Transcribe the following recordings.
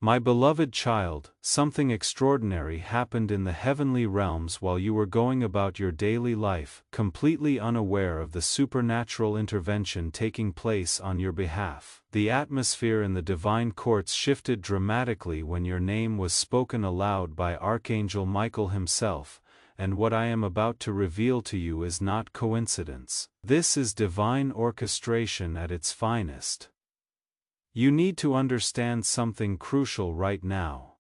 My beloved child, something extraordinary happened in the heavenly realms while you were going about your daily life, completely unaware of the supernatural intervention taking place on your behalf. The atmosphere in the divine courts shifted dramatically when your name was spoken aloud by Archangel Michael himself, and what I am about to reveal to you is not coincidence. This is divine orchestration at its finest. You need to understand something crucial right now.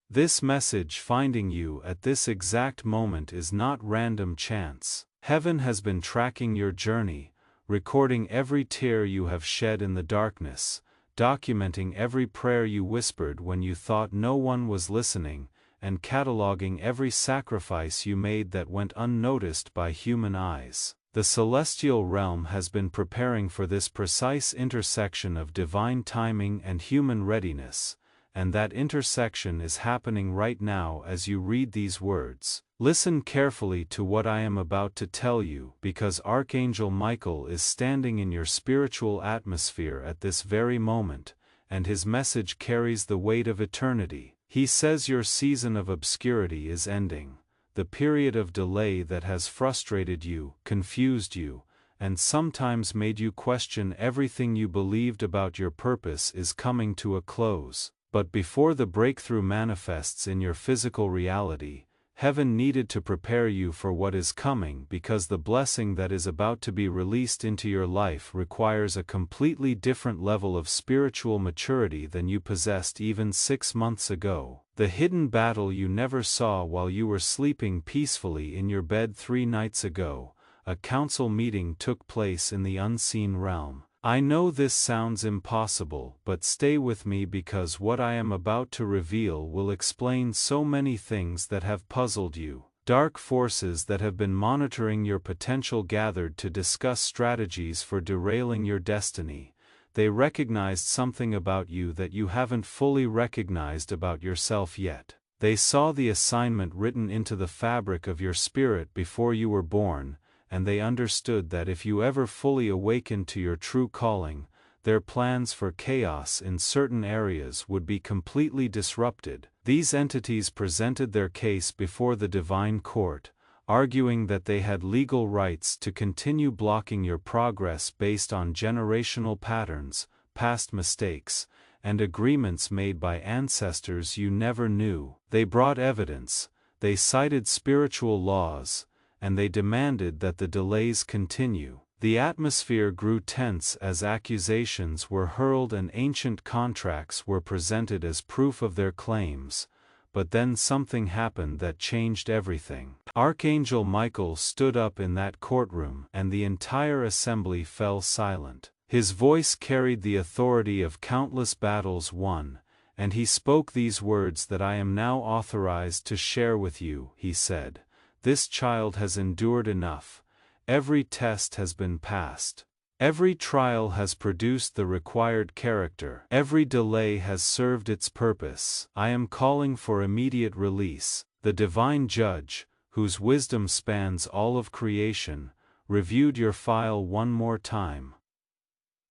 This message finding you at this exact moment is not random chance. Heaven has been tracking your journey, recording every tear you have shed in the darkness, documenting every prayer you whispered when you thought no one was listening, and cataloging every sacrifice you made that went unnoticed by human eyes. The celestial realm has been preparing for this precise intersection of divine timing and human readiness, and that intersection is happening right now as you read these words. Listen carefully to what I am about to tell you, because Archangel Michael is standing in your spiritual atmosphere at this very moment, and his message carries the weight of eternity. He says your season of obscurity is ending. The period of delay that has frustrated you, confused you, and sometimes made you question everything you believed about your purpose is coming to a close. But before the breakthrough manifests in your physical reality, heaven needed to prepare you for what is coming, because the blessing that is about to be released into your life requires a completely different level of spiritual maturity than you possessed even 6 months ago. The hidden battle you never saw while you were sleeping peacefully in your bed 3 nights ago, a council meeting took place in the unseen realm. I know this sounds impossible, but stay with me, because what I am about to reveal will explain so many things that have puzzled you. Dark forces that have been monitoring your potential gathered to discuss strategies for derailing your destiny. They recognized something about you that you haven't fully recognized about yourself yet. They saw the assignment written into the fabric of your spirit before you were born, and they understood that if you ever fully awakened to your true calling, their plans for chaos in certain areas would be completely disrupted. These entities presented their case before the divine court, arguing that they had legal rights to continue blocking your progress based on generational patterns, past mistakes, and agreements made by ancestors you never knew. They brought evidence, they cited spiritual laws, and they demanded that the delays continue. The atmosphere grew tense as accusations were hurled and ancient contracts were presented as proof of their claims. But then something happened that changed everything. Archangel Michael stood up in that courtroom, and the entire assembly fell silent. His voice carried the authority of countless battles won, and he spoke these words that I am now authorized to share with you. He said, "This child has endured enough. Every test has been passed. Every trial has produced the required character. Every delay has served its purpose. I am calling for immediate release." The divine judge, whose wisdom spans all of creation, reviewed your file one more time.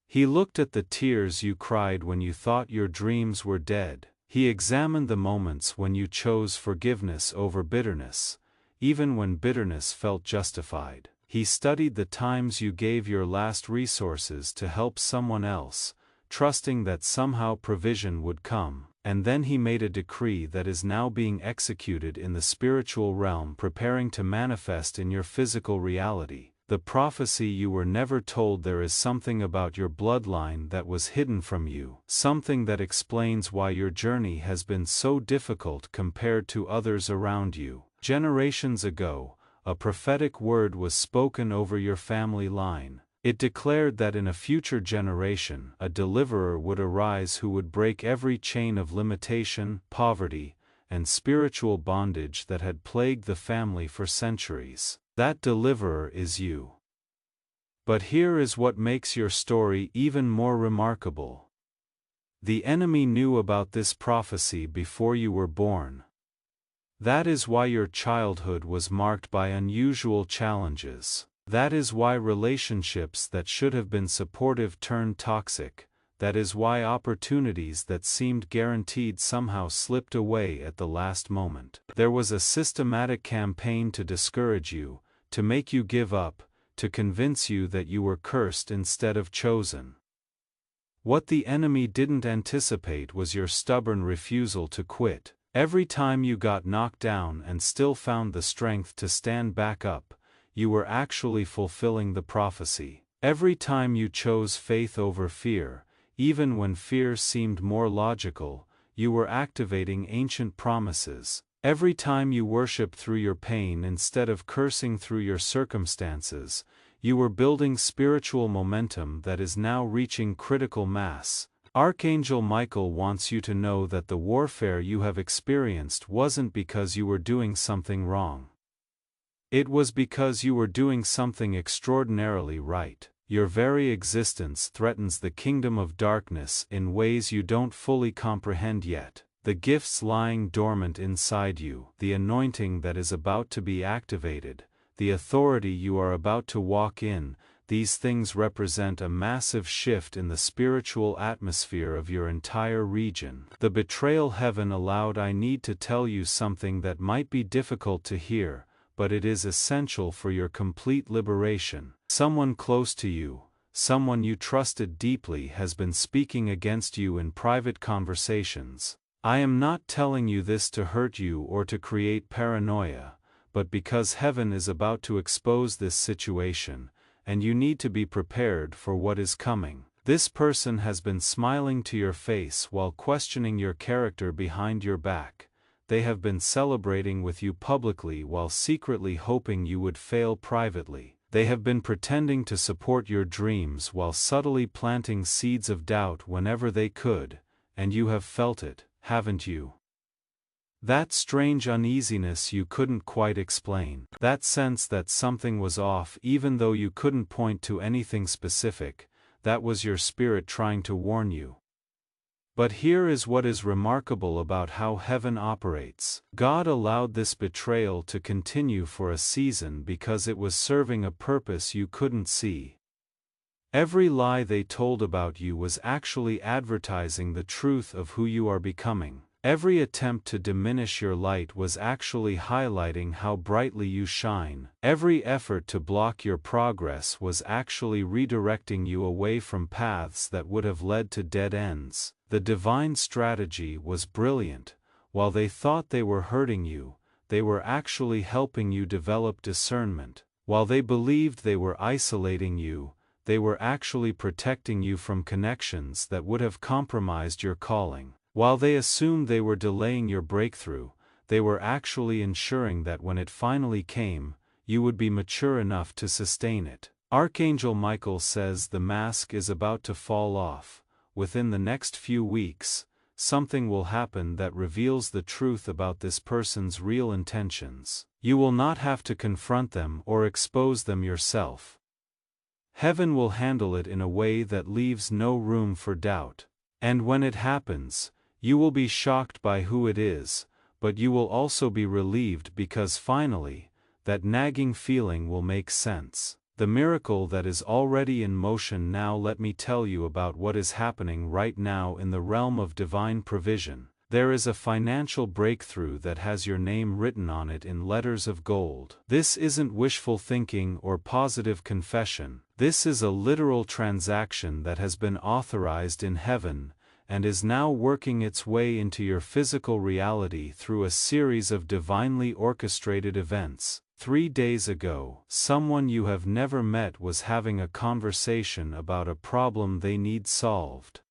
He looked at the tears you cried when you thought your dreams were dead. He examined the moments when you chose forgiveness over bitterness, even when bitterness felt justified. He studied the times you gave your last resources to help someone else, trusting that somehow provision would come, and then he made a decree that is now being executed in the spiritual realm, preparing to manifest in your physical reality. The prophecy you were never told. There is something about your bloodline that was hidden from you, something that explains why your journey has been so difficult compared to others around you. Generations ago, a prophetic word was spoken over your family line. It declared that in a future generation, a deliverer would arise who would break every chain of limitation, poverty, and spiritual bondage that had plagued the family for centuries. That deliverer is you. But here is what makes your story even more remarkable. The enemy knew about this prophecy before you were born. That is why your childhood was marked by unusual challenges. That is why relationships that should have been supportive turned toxic. that is why opportunities that seemed guaranteed somehow slipped away at the last moment. There was a systematic campaign to discourage you, to make you give up, to convince you that you were cursed instead of chosen. What the enemy didn't anticipate was your stubborn refusal to quit. Every time you got knocked down and still found the strength to stand back up, you were actually fulfilling the prophecy. Every time you chose faith over fear, even when fear seemed more logical, you were activating ancient promises. Every time you worshiped through your pain instead of cursing through your circumstances, you were building spiritual momentum that is now reaching critical mass. Archangel Michael wants you to know that the warfare you have experienced wasn't because you were doing something wrong. It was because you were doing something extraordinarily right. Your very existence threatens the kingdom of darkness in ways you don't fully comprehend yet. The gifts lying dormant inside you, the anointing that is about to be activated, the authority you are about to walk in, these things represent a massive shift in the spiritual atmosphere of your entire region. The betrayal heaven allowed. I need to tell you something that might be difficult to hear, but it is essential for your complete liberation. Someone close to you, someone you trusted deeply, has been speaking against you in private conversations. I am not telling you this to hurt you or to create paranoia, but because heaven is about to expose this situation, and you need to be prepared for what is coming. This person has been smiling to your face while questioning your character behind your back. They have been celebrating with you publicly while secretly hoping you would fail privately. They have been pretending to support your dreams while subtly planting seeds of doubt whenever they could, and you have felt it, haven't you? That strange uneasiness you couldn't quite explain. That sense that something was off even though you couldn't point to anything specific, that was your spirit trying to warn you. But here is what is remarkable about how heaven operates. God allowed this betrayal to continue for a season because it was serving a purpose you couldn't see. Every lie they told about you was actually advertising the truth of who you are becoming. Every attempt to diminish your light was actually highlighting how brightly you shine. Every effort to block your progress was actually redirecting you away from paths that would have led to dead ends. The divine strategy was brilliant. While they thought they were hurting you, they were actually helping you develop discernment. While they believed they were isolating you, they were actually protecting you from connections that would have compromised your calling. While they assumed they were delaying your breakthrough, they were actually ensuring that when it finally came, you would be mature enough to sustain it. Archangel Michael says the mask is about to fall off. Within the next few weeks, something will happen that reveals the truth about this person's real intentions. You will not have to confront them or expose them yourself. Heaven will handle it in a way that leaves no room for doubt. And when it happens, you will be shocked by who it is, but you will also be relieved because finally, that nagging feeling will make sense. The miracle that is already in motion now. Let me tell you about what is happening right now in the realm of divine provision. There is a financial breakthrough that has your name written on it in letters of gold. This isn't wishful thinking or positive confession. This is a literal transaction that has been authorized in heaven, and is now working its way into your physical reality through a series of divinely orchestrated events. 3 days ago, someone you have never met was having a conversation about a problem they need solved.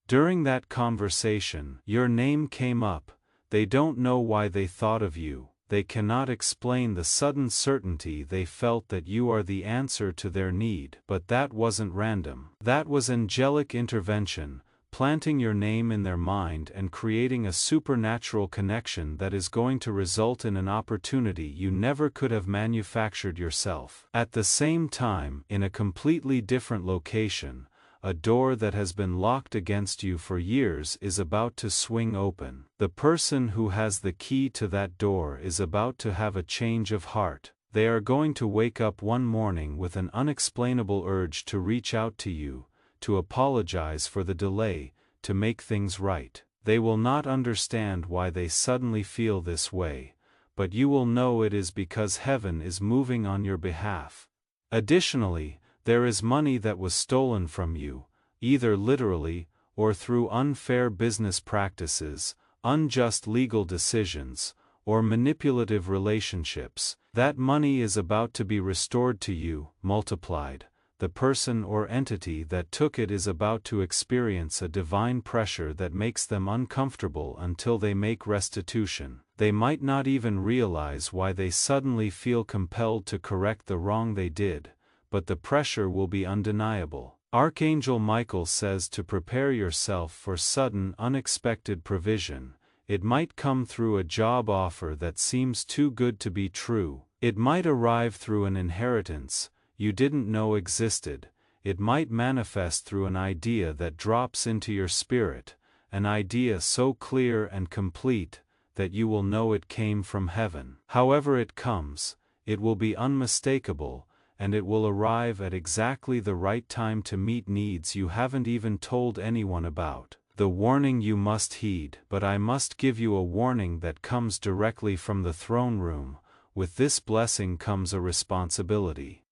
During that conversation, your name came up. They don't know why they thought of you. They cannot explain the sudden certainty they felt that you are the answer to their need. But that wasn't random. That was angelic intervention, planting your name in their mind and creating a supernatural connection that is going to result in an opportunity you never could have manufactured yourself. At the same time, in a completely different location, a door that has been locked against you for years is about to swing open. The person who has the key to that door is about to have a change of heart. They are going to wake up one morning with an unexplainable urge to reach out to you, to apologize for the delay, to make things right. They will not understand why they suddenly feel this way, but you will know it is because heaven is moving on your behalf. Additionally, there is money that was stolen from you, either literally, or through unfair business practices, unjust legal decisions, or manipulative relationships. That money is about to be restored to you, multiplied. The person or entity that took it is about to experience a divine pressure that makes them uncomfortable until they make restitution. They might not even realize why they suddenly feel compelled to correct the wrong they did, but the pressure will be undeniable. Archangel Michael says to prepare yourself for sudden, unexpected provision. It might come through a job offer that seems too good to be true. It might arrive through an inheritance you didn't know existed. It might manifest through an idea that drops into your spirit, an idea so clear and complete that you will know it came from heaven. However it comes, it will be unmistakable, and it will arrive at exactly the right time to meet needs you haven't even told anyone about. The warning you must heed. But I must give you a warning that comes directly from the throne room. With this blessing comes a responsibility.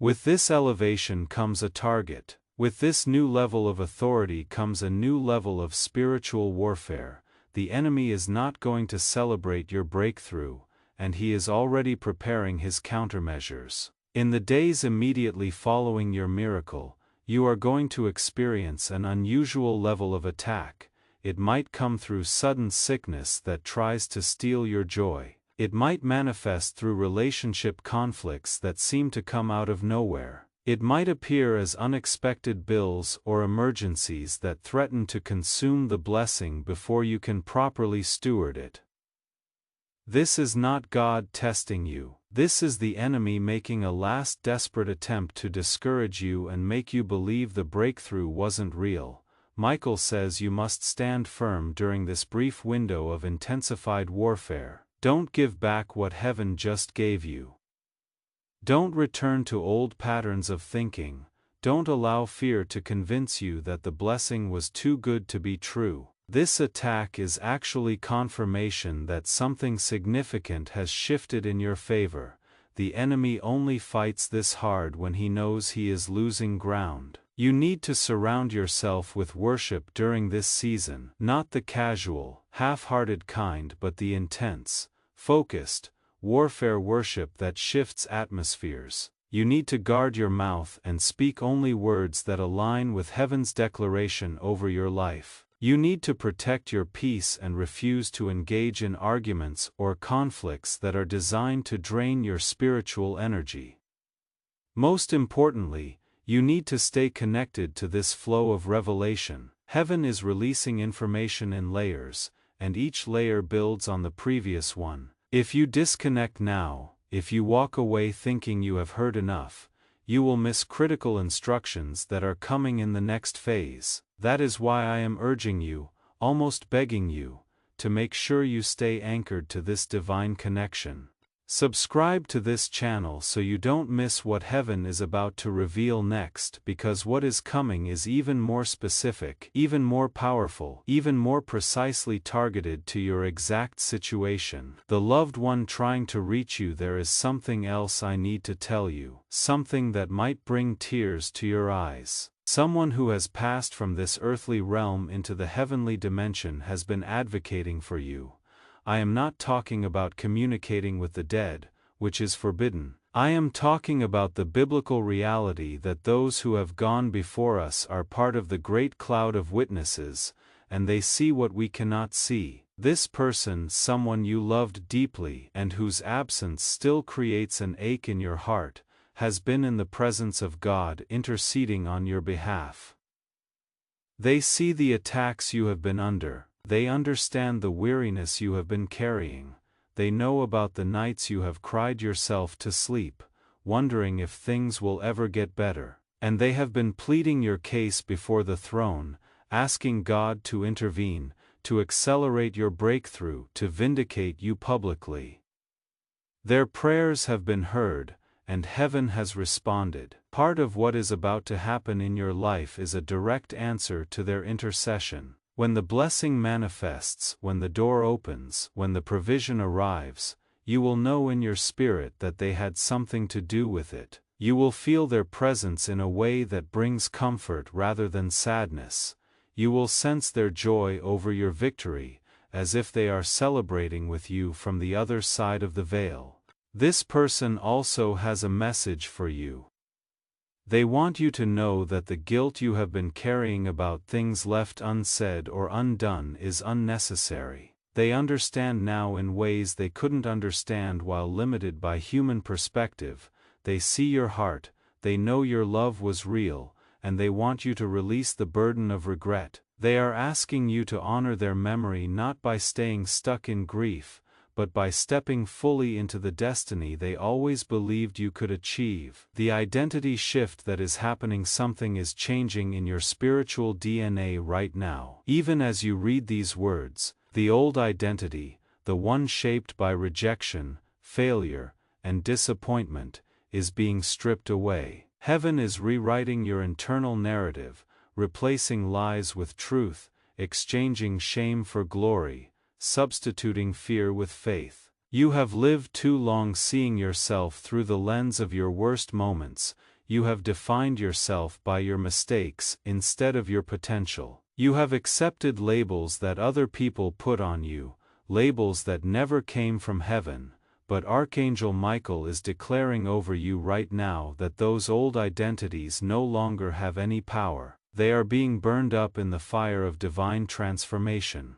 With this elevation comes a target. With this new level of authority comes a new level of spiritual warfare. The enemy is not going to celebrate your breakthrough, and he is already preparing his countermeasures. In the days immediately following your miracle, you are going to experience an unusual level of attack. It might come through sudden sickness that tries to steal your joy. It might manifest through relationship conflicts that seem to come out of nowhere. It might appear as unexpected bills or emergencies that threaten to consume the blessing before you can properly steward it. This is not God testing you. This is the enemy making a last desperate attempt to discourage you and make you believe the breakthrough wasn't real. Michael says you must stand firm during this brief window of intensified warfare. Don't give back what heaven just gave you. Don't return to old patterns of thinking. Don't allow fear to convince you that the blessing was too good to be true. This attack is actually confirmation that something significant has shifted in your favor. The enemy only fights this hard when he knows he is losing ground. You need to surround yourself with worship during this season, not the casual, half-hearted kind but the intense, focused, warfare worship that shifts atmospheres. You need to guard your mouth and speak only words that align with heaven's declaration over your life. You need to protect your peace and refuse to engage in arguments or conflicts that are designed to drain your spiritual energy. Most importantly, you need to stay connected to this flow of revelation. Heaven is releasing information in layers, and each layer builds on the previous one. If you disconnect now, if you walk away thinking you have heard enough, you will miss critical instructions that are coming in the next phase. That is why I am urging you, almost begging you, to make sure you stay anchored to this divine connection. Subscribe to this channel so you don't miss what heaven is about to reveal next, because what is coming is even more specific, even more powerful, even more precisely targeted to your exact situation. The loved one trying to reach you, there is something else I need to tell you, something that might bring tears to your eyes. Someone who has passed from this earthly realm into the heavenly dimension has been advocating for you. I am not talking about communicating with the dead, which is forbidden. I am talking about the biblical reality that those who have gone before us are part of the great cloud of witnesses, and they see what we cannot see. This person, someone you loved deeply and whose absence still creates an ache in your heart, has been in the presence of God interceding on your behalf. They see the attacks you have been under. They understand the weariness you have been carrying. They know about the nights you have cried yourself to sleep, wondering if things will ever get better. And they have been pleading your case before the throne, asking God to intervene, to accelerate your breakthrough, to vindicate you publicly. Their prayers have been heard, and heaven has responded. Part of what is about to happen in your life is a direct answer to their intercession. When the blessing manifests, when the door opens, when the provision arrives, you will know in your spirit that they had something to do with it. You will feel their presence in a way that brings comfort rather than sadness. You will sense their joy over your victory, as if they are celebrating with you from the other side of the veil. This person also has a message for you. They want you to know that the guilt you have been carrying about things left unsaid or undone is unnecessary. They understand now in ways they couldn't understand while limited by human perspective. They see your heart, they know your love was real, and they want you to release the burden of regret. They are asking you to honor their memory not by staying stuck in grief, but by stepping fully into the destiny they always believed you could achieve. The identity shift that is happening, something is changing in your spiritual DNA right now. Even as you read these words, the old identity, the one shaped by rejection, failure, and disappointment, is being stripped away. Heaven is rewriting your internal narrative, replacing lies with truth, exchanging shame for glory, substituting fear with faith. You have lived too long seeing yourself through the lens of your worst moments. You have defined yourself by your mistakes instead of your potential. You have accepted labels that other people put on you, labels that never came from heaven. But Archangel Michael is declaring over you right now that those old identities no longer have any power. They are being burned up in the fire of divine transformation.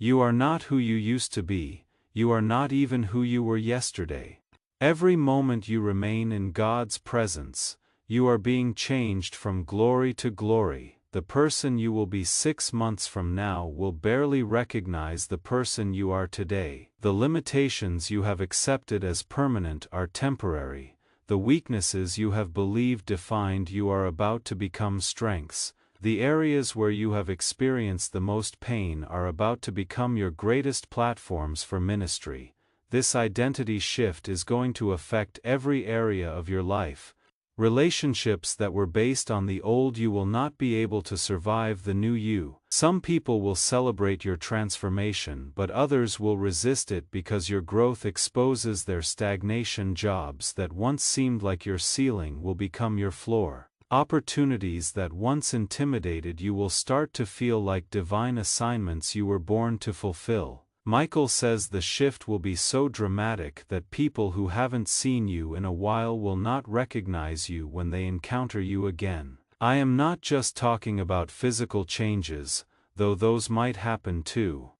You are not who you used to be, you are not even who you were yesterday. Every moment you remain in God's presence, you are being changed from glory to glory. The person you will be 6 months from now will barely recognize the person you are today. The limitations you have accepted as permanent are temporary. The weaknesses you have believed defined you are about to become strengths. The areas where you have experienced the most pain are about to become your greatest platforms for ministry. This identity shift is going to affect every area of your life. Relationships that were based on the old you will not be able to survive the new you. Some people will celebrate your transformation, but others will resist it because your growth exposes their stagnation. Jobs that once seemed like your ceiling will become your floor. Opportunities that once intimidated you will start to feel like divine assignments you were born to fulfill. Michael says the shift will be so dramatic that people who haven't seen you in a while will not recognize you when they encounter you again. I am not just talking about physical changes, though those might happen too.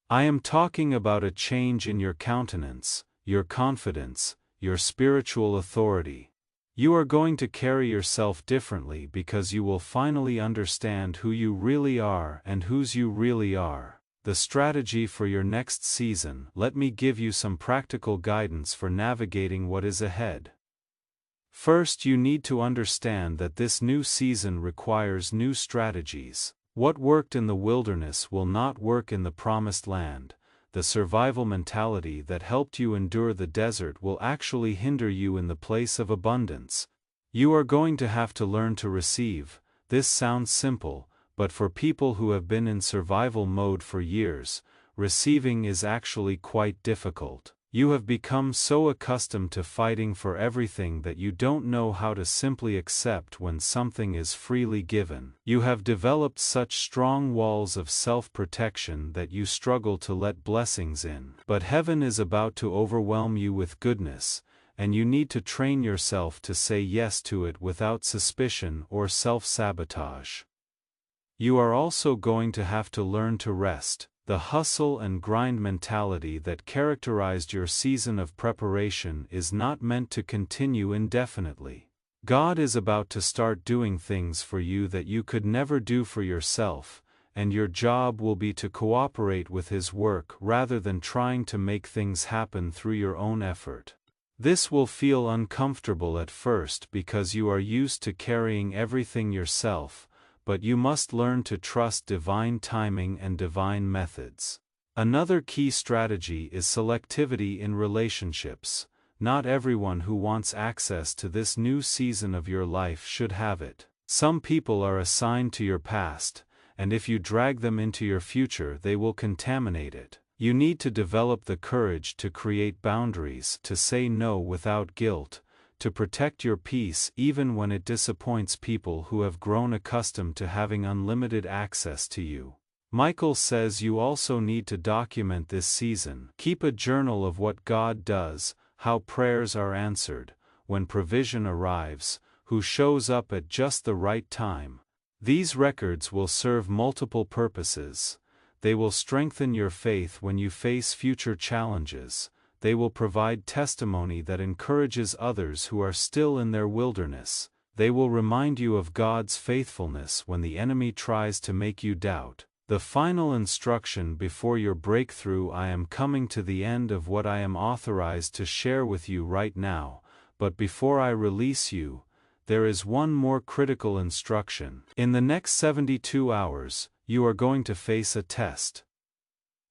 I am talking about a change in your countenance, your confidence, your spiritual authority. You are going to carry yourself differently because you will finally understand who you really are and whose you really are. The strategy for your next season. Let me give you some practical guidance for navigating what is ahead. First, you need to understand that this new season requires new strategies. What worked in the wilderness will not work in the promised land. The survival mentality that helped you endure the desert will actually hinder you in the place of abundance. You are going to have to learn to receive. This sounds simple, but for people who have been in survival mode for years, receiving is actually quite difficult. You have become so accustomed to fighting for everything that you don't know how to simply accept when something is freely given. You have developed such strong walls of self-protection that you struggle to let blessings in. But heaven is about to overwhelm you with goodness, and you need to train yourself to say yes to it without suspicion or self-sabotage. You are also going to have to learn to rest. The hustle and grind mentality that characterized your season of preparation is not meant to continue indefinitely. God is about to start doing things for you that you could never do for yourself, and your job will be to cooperate with His work rather than trying to make things happen through your own effort. This will feel uncomfortable at first because you are used to carrying everything yourself, but you must learn to trust divine timing and divine methods. Another key strategy is selectivity in relationships. not everyone who wants access to this new season of your life should have it. Some people are assigned to your past, and if you drag them into your future, they will contaminate it. You need to develop the courage to create boundaries, to say no without guilt, to protect your peace even when it disappoints people who have grown accustomed to having unlimited access to you. Michael says you also need to document this season. Keep a journal of what God does, how prayers are answered, when provision arrives, who shows up at just the right time. These records will serve multiple purposes. They will strengthen your faith when you face future challenges. They will provide testimony that encourages others who are still in their wilderness. They will remind you of God's faithfulness when the enemy tries to make you doubt. The final instruction before your breakthrough: I am coming to the end of what I am authorized to share with you right now, but before I release you, there is one more critical instruction. In the next 72 hours, you are going to face a test.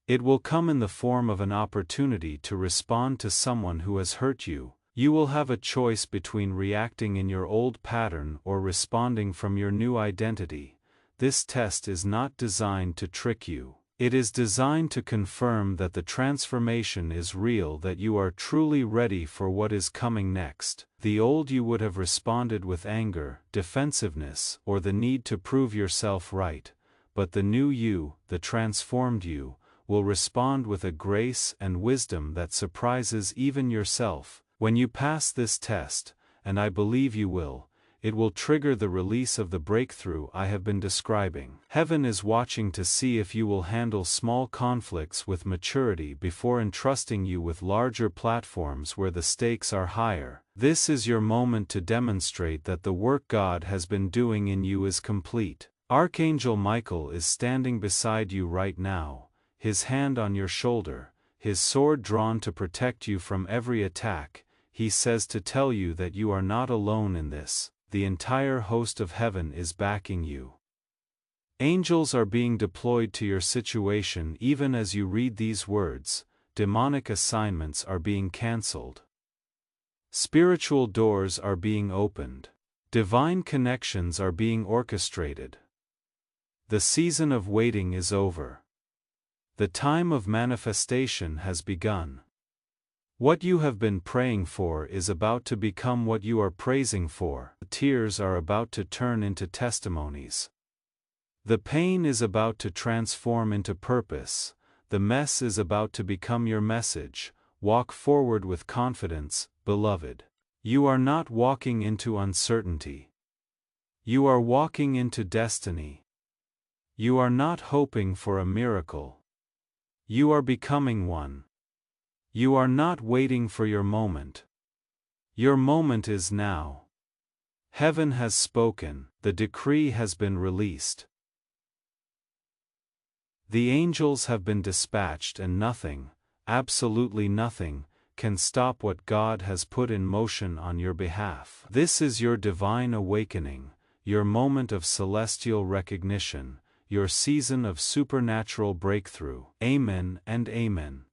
It will come in the form of an opportunity to respond to someone who has hurt you. You will have a choice between reacting in your old pattern or responding from your new identity. This test is not designed to trick you. It is designed to confirm that the transformation is real, that you are truly ready for what is coming next. The old you would have responded with anger, defensiveness, or the need to prove yourself right, but the new you, the transformed you, will respond with a grace and wisdom that surprises even yourself. When you pass this test, and I believe you will, it will trigger the release of the breakthrough I have been describing. Heaven is watching to see if you will handle small conflicts with maturity before entrusting you with larger platforms where the stakes are higher. This is your moment to demonstrate that the work God has been doing in you is complete. Archangel Michael is standing beside you right now, his hand on your shoulder, his sword drawn to protect you from every attack. He says to tell you that you are not alone in this. The entire host of heaven is backing you. Angels are being deployed to your situation even as you read these words. Demonic assignments are being cancelled. Spiritual doors are being opened. Divine connections are being orchestrated. The season of waiting is over. The time of manifestation has begun. What you have been praying for is about to become what you are praising for. The tears are about to turn into testimonies. The pain is about to transform into purpose. The mess is about to become your message. Walk forward with confidence, beloved. You are not walking into uncertainty. You are walking into destiny. You are not hoping for a miracle. You are becoming one. You are not waiting for your moment. Your moment is now. Heaven has spoken, the decree has been released. The angels have been dispatched, and nothing, absolutely nothing, can stop what God has put in motion on your behalf. This is your divine awakening, your moment of celestial recognition, your season of supernatural breakthrough. Amen and amen.